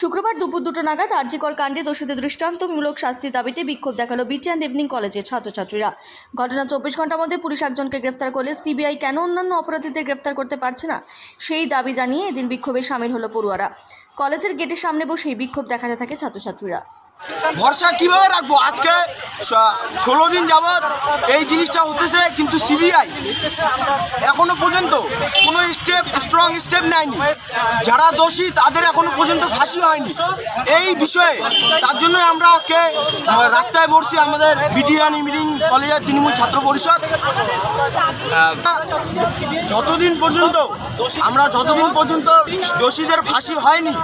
শুক্রবার দুপুর 2টা নাগাদ আরজিকর কাণ্ডে দোষীদের দৃষ্টান্তমূলক শাস্তির দাবিতে বিক্ষোভ দেখালো বিটি অ্যান্ড ইভিনিং কলেজের ছাত্রছাত্রীরা। ঘটনা 24 ঘন্টার মধ্যে পুলিশ একজনকে গ্রেফতার করলে সিবিআই কেন অন্যান্য অপরাধীদের গ্রেফতার করতে পারছে না, সেই দাবি জানিয়ে এদিন বিক্ষোভে সামিল হলো পড়ুয়ারা। কলেজের গেটের সামনে বসেই বিক্ষোভ দেখাতে থাকে ছাত্রছাত্রীরা। ভরসা কিভাবে রাখবো? আজকে 16 দিন যাবৎ এই জিনিসটা হতেছে, কিন্তু সিবিআই এখনো পর্যন্ত কোনো স্ট্রং স্টেপ নেয়নি। যারা দোষী তাদের এখনো পর্যন্ত ফাঁসি হয়নি। এই বিষয়ে তার জন্য আমরা আজকে রাস্তায় বসছি। আমাদের বিটি অ্যান্ড ইভিনিং কলেজের তৃণমূল ছাত্র পরিষদ যতদিন পর্যন্ত দোষীদের ফাঁসি হয়নি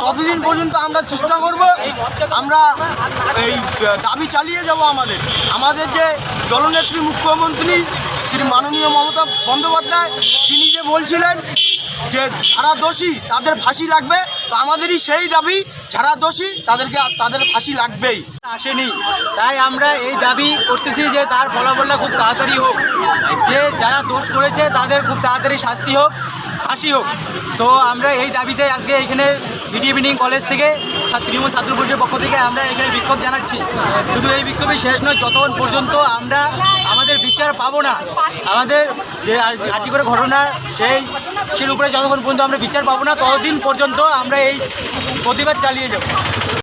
ততদিন পর্যন্ত আমরা চেষ্টা করব। আমরা এই দাবি চালিয়ে যাব। আমাদের যে দলনেত্রী মুখ্যমন্ত্রী শ্রী মাননীয় মমতা বন্দ্যোপাধ্যায়, তিনি যে বলছিলেন যে যারা দোষী তাদের ফাঁসি লাগবে, তো আমাদেরই সেই দাবি, যারা দোষী তাদের ফাঁসি লাগবেই। আসেনি, তাই আমরা এই দাবি করতেছি যে তার ফলাফলটা খুব তাড়াতাড়ি হোক, যে যারা দোষ করেছে তাদের খুব তাড়াতাড়ি শাস্তি হোক, ফাঁসি হোক। তো আমরা এই দাবিতে আজকে এখানে বিটি ইভিনিং কলেজ থেকে তৃণমূল ছাত্র পরিষদের পক্ষ থেকে আমরা এখানে বিক্ষোভ জানাচ্ছি। শুধু এই বিক্ষোভে শেষ নয়, যতক্ষণ পর্যন্ত আমরা আমাদের বিচার পাবো না, আমাদের যে আর্জি করে ঘটনা সেই উপরে যতক্ষণ পর্যন্ত আমরা বিচার পাবো না, ততদিন পর্যন্ত আমরা এই প্রতিবাদ চালিয়ে যাব।